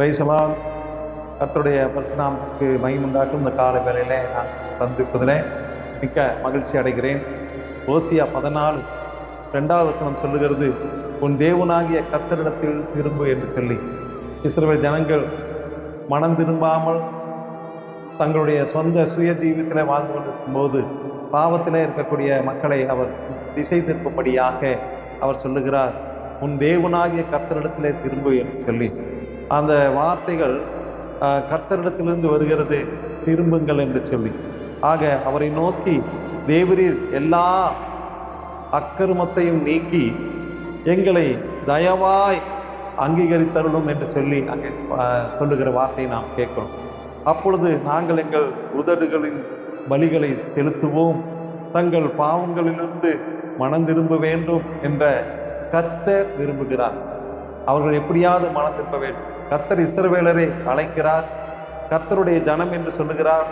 பிரைசலால் கர்த்தருடைய பரிசுநாமத்துக்கு மகிமுண்டாக்கும் இந்த கால வேளையிலே நான் சந்திப்பதில் மிக்க மகிழ்ச்சி அடைகிறேன். ஓசியா 14:2 சொல்லுகிறது, உன் தேவனாகிய கர்த்தரிடத்தில் திரும்பு என்று சொல்லி. இஸ்ரவேல் ஜனங்கள் மனம் திரும்பாமல் தங்களுடைய சொந்த சுய ஜீவியத்தில் வாழ்ந்து கொண்டிருக்கும் போது பாவத்திலே இருக்கக்கூடிய மக்களை அவர் திசை திருப்பும்படியாக அவர் சொல்லுகிறார், உன் தேவனாகிய கர்த்தரிடத்திலே திரும்பு என்று சொல்லி. அந்த வார்த்தைகள் கர்த்தரிடத்திலிருந்து வருகிறது, திரும்புங்கள் என்று சொல்லி. ஆக அவரை நோக்கி, தேவரீர் எல்லா அக்கிரமத்தையும் நீக்கி எங்களை தயவாய் அங்கீகரித்தருளும் என்று சொல்லி அங்கே சொல்லுகிற வார்த்தையை நாம் கேட்கிறோம். அப்பொழுது நாங்கள் எங்கள் உதடுகளின் பலிகளை செலுத்துவோம், தங்கள் பாவங்களிலிருந்து மனம் திரும்ப வேண்டும் என்ற கர்த்தர் விரும்புகிறார். அவர்கள் எப்படியாவது மனம் திரும்ப வேண்டும். கர்த்தர் இஸ்ரவேலரை அழைக்கிறார், கர்த்தருடைய ஜனம் என்று சொல்லுகிறார்,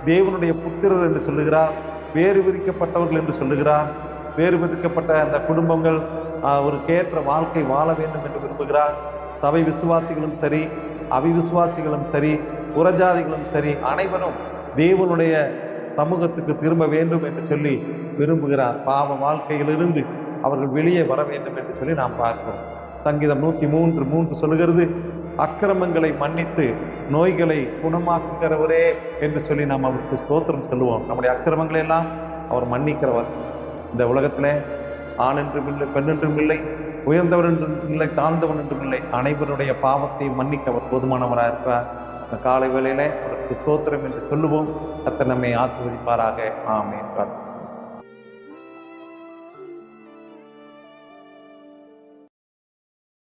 தேவனுடைய புத்திரர் என்று சொல்லுகிறார், வேறு விரிக்கப்பட்டவர்கள் என்று சொல்லுகிறார். வேறு விரிக்கப்பட்ட அந்த குடும்பங்கள் ஒரு கேற்ற வாழ்க்கை வாழ வேண்டும் என்று விரும்புகிறார். சபை விசுவாசிகளும் சரி, அவிவிசுவாசிகளும் சரி, புறஜாதிகளும் சரி, அனைவரும் தேவனுடைய சமூகத்துக்கு திரும்ப வேண்டும் என்று சொல்லி விரும்புகிறார். பாவ வாழ்க்கையிலிருந்து அவர்கள் வெளியே வர வேண்டும் என்று சொல்லி நாம் பார்க்கிறோம். சங்கீதம் 103:3 சொல்லுகிறது, அக்கிரமங்களை மன்னித்து நோய்களை குணமாக்குகிறவரே என்று சொல்லி நாம் அவருக்கு ஸ்தோத்திரம் சொல்லுவோம். நம்முடைய அக்கிரமங்களை எல்லாம் அவர் மன்னிக்கிறவர். இந்த உலகத்திலே ஆண் என்றும் இல்லை, பெண் என்றும் இல்லை, உயர்ந்தவர் என்றும் இல்லை, தாழ்ந்தவன் என்றும் இல்லை, அனைவருடைய பாவத்தை மன்னிக்க அவர் போதுமானவராக இருக்கிறார். இந்த காலை வேளையிலே அவருக்கு ஸ்தோத்திரம் என்று சொல்லுவோம். கர்த்தர் நம்மை ஆசீர்வதிப்பாராக. ஆமென். பிரார்த்திப்போம்.